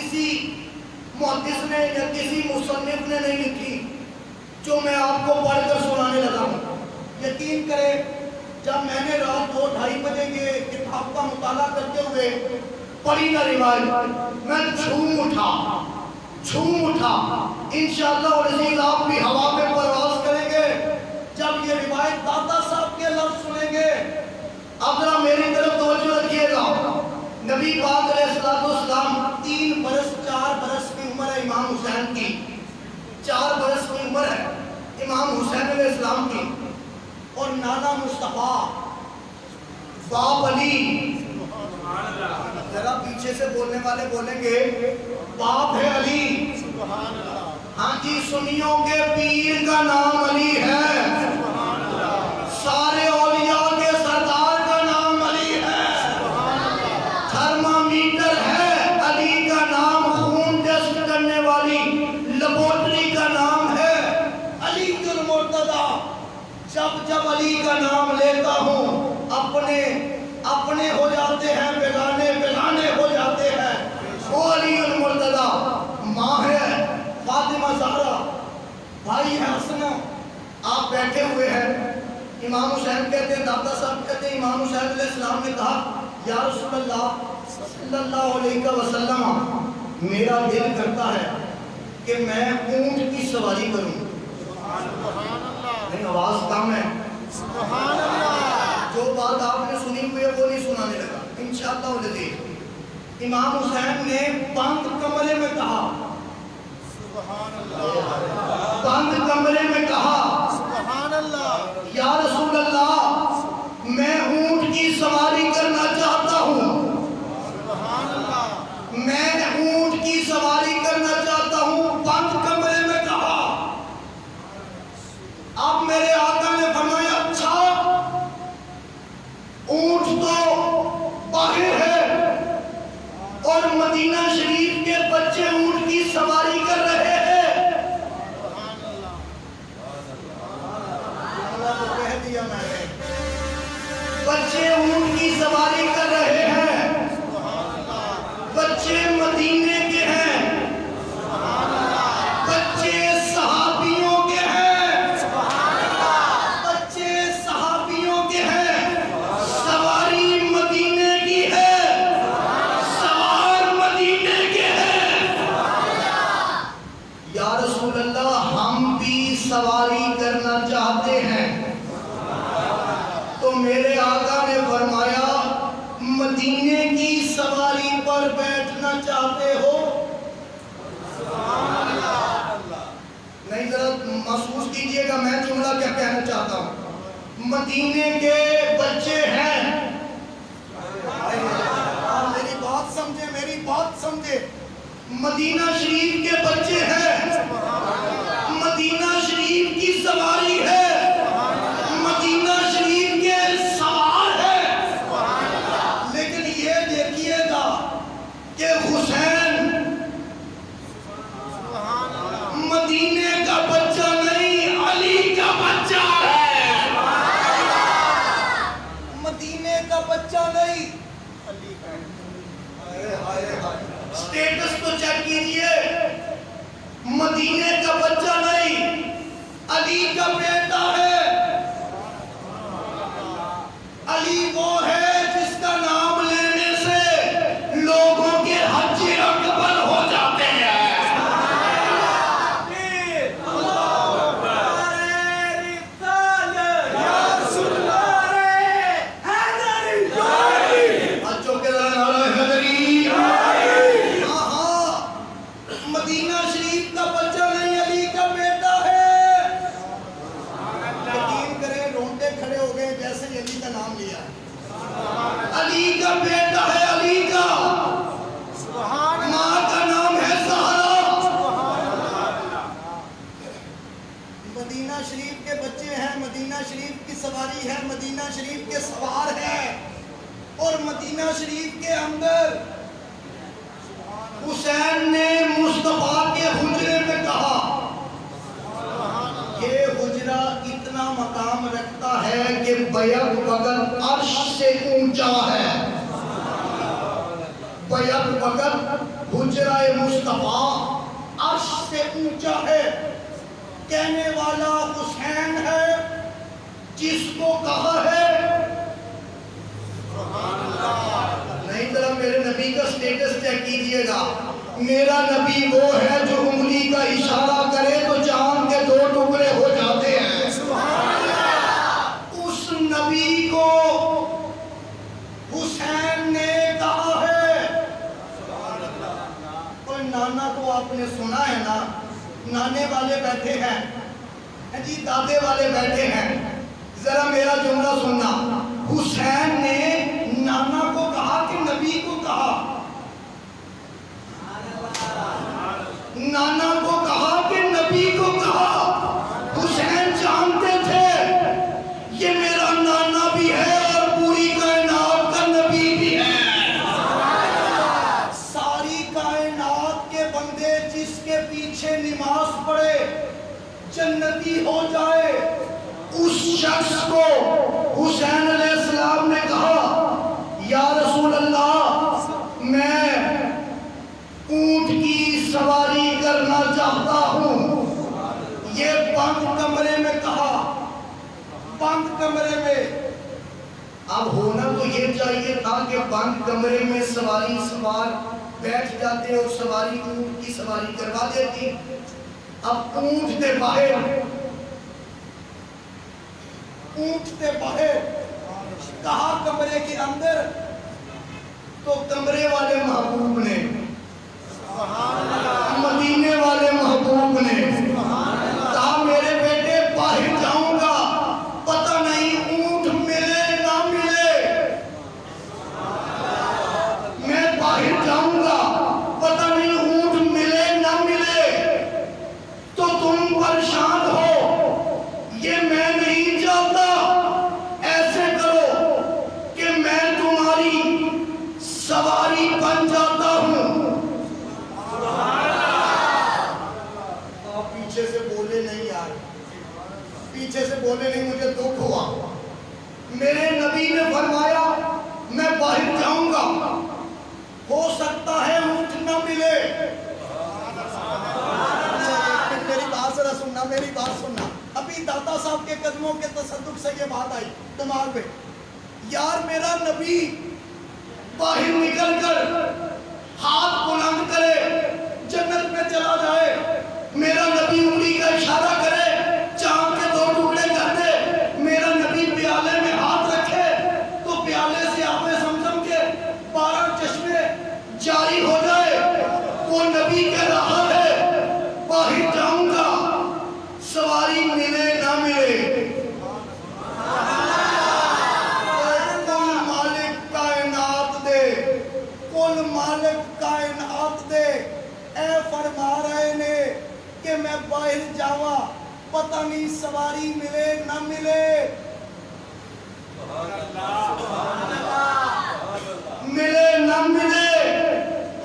کسی محدث نے یا کسی مصنف نے نہیں لکھی جو میں آپ کو پڑھ کر سنانے لگا ہوں. یقین کریں جب میں نے رات 2-2:30 بجے کے کتاب کا مطالعہ کرتے ہوئے پڑھی نہ روایت میں جھوم اٹھا. انشاءاللہ العزیز آپ بھی ہوا میں پرواز کریں گے جب یہ روایت داتا صاحب کے لفظ سنیں گے. اب ذرا میری طرف توجہ رکھیے گا. نبی پاک علیہ السلام 3 برس 4 برس کی عمر ہے امام حسین کی. 4 برس کی عمر ہے امام حسین علیہ السلام کی. اور نانا مصطفیٰ باپ علی، ذرا پیچھے سے بولنے والے بولیں گے باپ ہے علی. ہاں جی، سنیوں کے پیر کا نام علی ہے. سارے اولیاء کے سردار کا نام علی ہے. تھرمامیٹر ہے علی کا نام، خون ٹیسٹ کرنے والی لیبارٹری کا نام ہے علی المرتضیٰ. جب علی کا نام لیتا ہوں اپنے ہو جاتے ہیں، بیگانے ہو جاتے ہیں. وہ علی المرتضیٰ. ماں ہے فاطمہ زہرا، بھائی ہے حسن. آپ بیٹھے ہوئے ہیں. امام حسین کہتے ہیں، داتا صاحب کہتے ہیں، امام حسین علیہ السلام نے کہا یا رسول اللہ صلی اللہ علیہ وسلم، میرا دل کرتا ہے کہ میں اونٹ کی سواری کروں. نہیں، آواز کم ہے. سبحان اللہ. جو بات آپ نے سنی ہوئی ہے وہ نہیں سنانے لگا انشاءاللہ العزیز. امام حسین نے بند کمرے میں کہا، بند کمرے میں کہا سبحان اللہ، یا رسول اللہ میں اونٹ کی سواری کرنا چاہتا ہوں. سبحان اللہ. میں اونٹ کی سواری کرنا چاہتا ہوں. بند کمرے میں کہا. اب میرے آقا نے فرمایا اچھا، اونٹ تو باہر ہے اور مدینہ شریف کے بچے اونٹ کی سواری کر رہے ہیں. کہہ دیا میں نے، بچے اونٹ کی سواری کر رہے ہیں. بچے مدینے کے ہیں، بچے صحابیوں کے ہیں، بچے صحابیوں کے ہیں. سواری مدینے کی ہے، سوار مدینے کے ہیں. یا رسول اللہ ہم بھی سواری کرنا چاہتے ہیں. تو میرے آقا نے فرمایا مدینے کی سواری پر بیٹھنا چاہتے ہو؟ نہیں، ذرا محسوس کیجئے گا میں جملہ کیا کہنا چاہتا ہوں. مدینے کے بچے ہیں. میری بات سمجھے. مدینہ شریف کے بچے ہیں، مدینہ شریف کی سواری ہے، مدینہ شریف کے سوار ہے. لیکن یہ دیکھیے گا کہ حسین مدینے کا بچہ نہیں، علی کا بچہ ہے. مدینے کا بچہ نہیں، سٹیٹس تو چیک کیجئے. مدینے کا بچہ نہیں، علی کا بیٹا ہے. علی وہ ہے جس کا نام لینے سے لوگوں کے حج اکبر ہو جاتے ہیں. مدینہ شریف کا بچہ نہیں، علی کا بیٹا ہے. یقین کریں رونگٹے کھڑے ہو گئے جیسے علی کا نام لیا. علی کا بیٹا ہے، علی کا. ماں کا نام ہے زہرا. مدینہ شریف کے بچے ہیں، مدینہ شریف کی سواری ہے، مدینہ شریف کے سوار ہیں. اور مدینہ شریف کے اندر حسین نے مصطفیٰ کے حجرے میں کہا، یہ حجرہ اتنا مقام رکھتا ہے کہ بیک وقت عرش سے اونچا ہے. بیک وقت حجرہ مصطفیٰ عرش سے اونچا ہے، کہنے والا حسین ہے، جس کو کہا ہے نہیں ذرا میرے نبی کا سٹیٹس چیک کیجئے گا، میرا نبی وہ ہے جو انگلی کا اشارہ کرے تو چاند کے 2 ٹکڑے ہو جاتے ہیں۔ اس نبی کو حسین نے کہا ہے۔ اور نانا کو آپ نے سنا ہے نا، نانے والے بیٹھے ہیں جی، دادے والے بیٹھے ہیں، ذرا میرا جملہ سننا، حسین نے نانا کو کہا کہ نبی کو کہا، نانا کو کہا کہ نبی کو کہا۔ حسین جانتے تھے یہ میرا نانا بھی ہے اور پوری کائنات کا نبی بھی ہے۔ ساری کائنات کے بندے جس کے پیچھے نماز پڑھے جنتی ہو جائے، اس شخص کو حسین علیہ السلام نے کہا یا رسول اللہ میں اونٹ کی سواری کرنا چاہتا ہوں۔ یہ بند کمرے میں کہا، بند کمرے میں۔ اب ہونا تو یہ چاہیے تھا کہ بند کمرے میں سوار بیٹھ جاتے اور سواری اونٹ کی سواری کروا دیتی۔ اب اونٹ دے باہر، اونٹ دے باہر کہا کمرے کے اندر، تو کمرے والے محبوب نے، مدینے والے محبوب نے کہا میرے بیٹے باہر جاؤں گا، پتہ نہیں اونٹ ملے نہ ملے، میں باہر جاؤں گا پتہ نہیں اونٹ ملے نہ ملے، تو تم پریشان ہو، یہ میں نہیں چاہتا، ایسے کرو کہ میں تمہاری سواری بن جاتا ہوں۔ آپ پیچھے سے بولے نہیں یار، پیچھے سے بولے نہیں، مجھے دکھ ہوا۔ میرے نبی نے فرمایا میں باہر جاؤں گا، ہو سکتا ہے اونٹ نہ ملے۔ میری بات ذرا سننا، میری بات سننا، ابھی داتا صاحب کے قدموں کے تصدق سے یہ بات آئی دماغ میں، یار میرا نبی باہر نکل کر ہاتھ بلند کرے جنت میں چلا جائے، میرا نبی انگلی کا اشارہ کرے چاند کے 2 ٹکڑے کر دے، میرا نبی پیالے میں ہاتھ رکھے تو پیالے سے آب زمزم کے 12 چشمے جاری ہو جائے، وہ نبی کہہ رہا ہے باہر جاؤں گا، سواری ملے نہ ملے۔ کل مالک کائنات دے اے فرما رہے نے کہ میں باہر جاوا، پتہ نہیں سواری ملے نہ ملے، ملے نہ ملے۔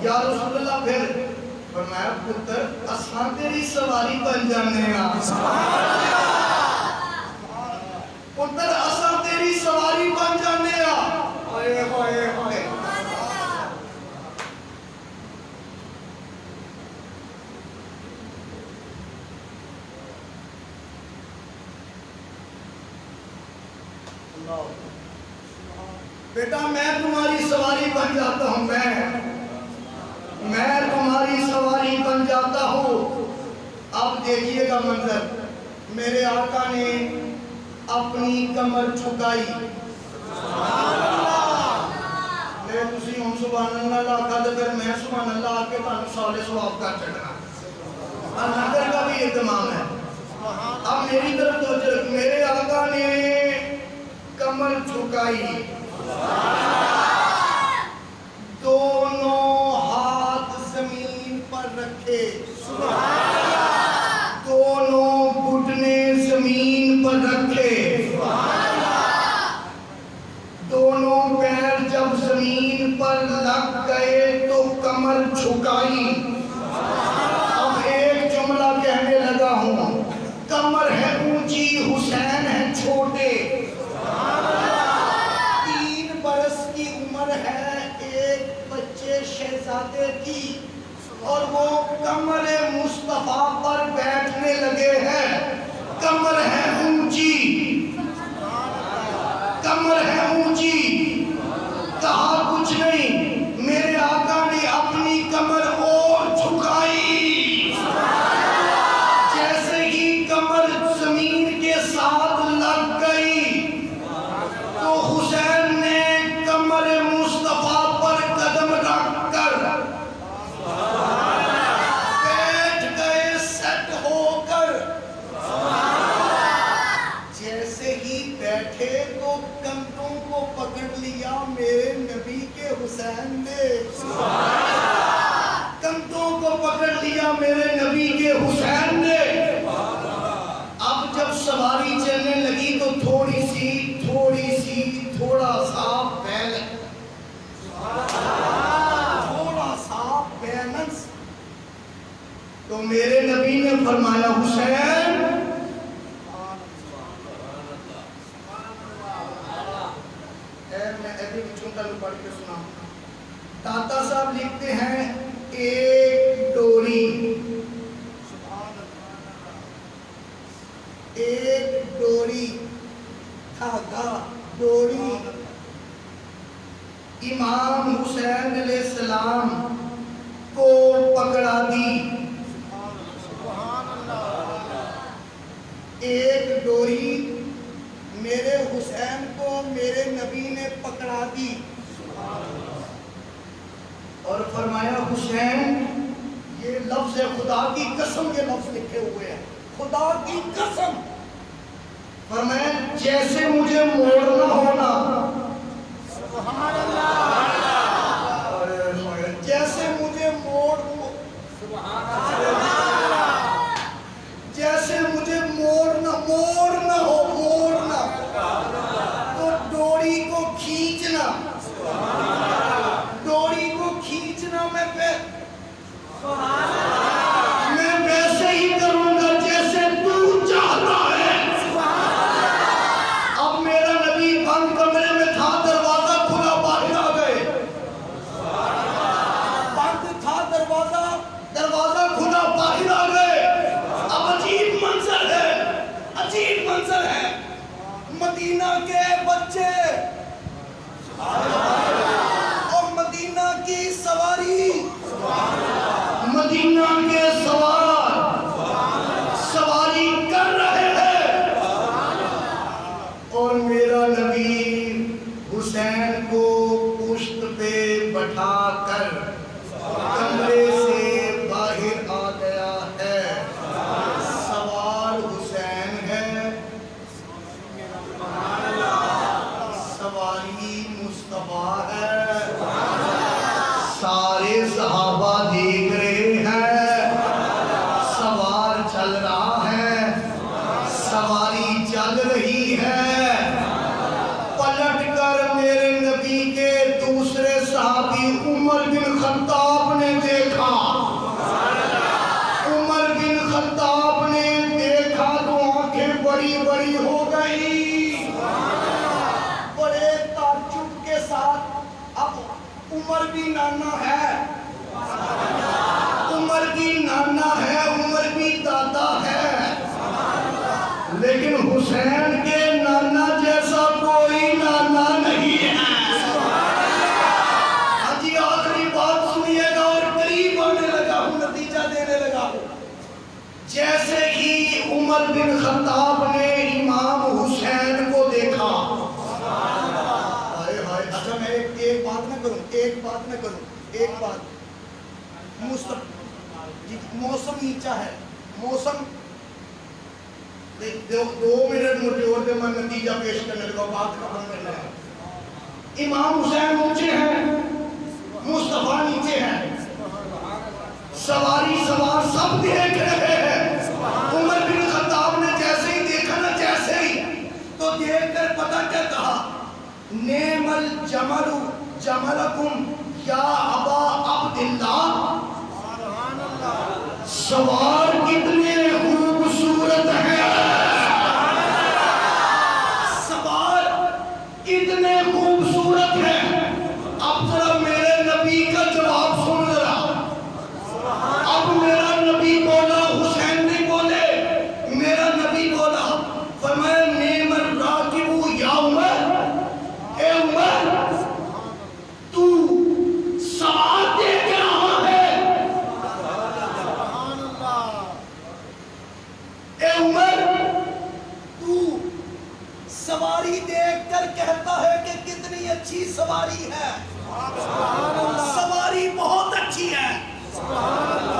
یا رسول اللہ پھر فرمایا پتر اساں تیری سواری بن جانے ہاں، پتر اساں تیری سواری بن جانے ہاں۔ اے ہوئے ہوئے بیٹا میں تمہاری سواری بن جاتا ہوں، میں تمہاری سواری بن جاتا ہوں۔ اب دیکھیے گا منظر، میرے آقا نے اپنی کمر جھکائی، میں تسی ہوں سبحان اللہ آقا دے پھر میں سبحان اللہ آکے تانوں سالے سواب کر چکنا، اور نگر کا بھی اہتمام ہے۔ اب میری طرف توجہ، میرے آقا نے کمر جھکائی، دونوں ہاتھ زمین پر رکھے، دونوں گھٹنے زمین پر رکھے، دونوں پیر جب زمین پر لگ گئے تو کمر جھکائی۔ اب ایک جملہ کہنے لگا ہوں، کمر ہے اونچی، حسین ہے چھوٹے، 3 برس کی عمر ہے، ایک بچے شہزادے تھی اور وہ کمر مصطفیٰ پر بیٹھنے لگے ہیں. کمر ہے اونچی, کمر ہے اونچی, کہا کچھ نہیں, میرے آقا نے اپنی کمر اور جھکائی. جیسے ہی کمر زمین کے ساتھ لگ گئی تو حسین نے کمر مصطفیٰ پر قدم رکھ کر بیٹھ گئے سیٹ ہو کر. جیسے ہی بیٹھے تو کندھوں کو پکڑ لیا میرے نبی کے حسین نے. کندھوں کو پکڑ لیا میرے نبی کے حسین نے. اب جب سواری چلنے لگی تو تھوڑا سا بیلنس. تو میرے نبی نے فرمایا حسین, میں ایڈیٹنگ کا پڑھ کے سنا. داتا صاحب لکھتے ہیں ایک ڈوری, ایک ڈوری, دھاگا ڈوری امام حسین علیہ السلام کو پکڑا دی. ایک ڈوری میرے حسین کو میرے نبی نے پکڑا دی اور فرمایا حسین, یہ لفظ ہے خدا کی قسم, یہ لفظ لکھے ہوئے ہیں خدا کی قسم. فرمایا جیسے مجھے موڑنا ہونا, سبحان اللہ, جیسے مجھے جیسے مجھے موڑنا ہو, تو ڈوری کو کھینچنا, میں ویسے ہی کروں گا جیسے تو چاہتا ہے. اب میرا نبی بند کمرے میں تھا, دروازہ کھلا, باہر آ گئے. بند تھا دروازہ کھلا, باہر آ گئے. اب عجیب منظر ہے. مدینہ کے بچے اور مدینہ کی سواری, مدینہ کے سواری کر رہے ہیں اور میرا نبی حسین کو پشت پہ بٹھا کر کمرے سے باہر آ گیا ہے. سوار حسین ہے, سواری مصطفیٰ ہے. سارے صحابہ دیکھ رہے ہیں, سوار چل رہا ہے, سواری چل رہی ہے. پلٹ کر میرے نبی کے دوسرے صحابی عمر بن خطاب نے دیکھا. عمر بن خطاب نے دیکھا تو آنکھیں بڑی بڑی ہو گئی. بڑے تعجب کے ساتھ, اب عمر بھی نانا ہے, عمر بھی دادا ہے, لیکن حسین کے نانا جیسا کوئی نانا نہیں ہے. ہاں جی, آخری بات سنیے گا اور قریب آنے لگا ہوں, نتیجہ دینے لگا ہوں. جیسے ہی عمر بن خطاب نے امام حسین کو دیکھا, اچھا میں ایک بات نہ کروں, موسم نیچا ہے, موسم 2 منٹ مجھے اور دے, میں نتیجہ پیش کرنے لگا, بات ختم کرنا ہے. امام حسین اونچے ہیں, مصطفیٰ نیچے ہیں, سوار سب دیکھ رہے ہیں. عمر بن خطاب نے جیسے ہی دیکھا نا, تو دیکھ کر پتہ کیا کہا, نعم الجمل جملکم یا ابا عبداللہ. سوار کتنے خوبصورت ہیں, سوار کتنے خوبصورت ہیں. اب ذرا میرے نبی کا جواب سن سواری بہت اچھی ہے،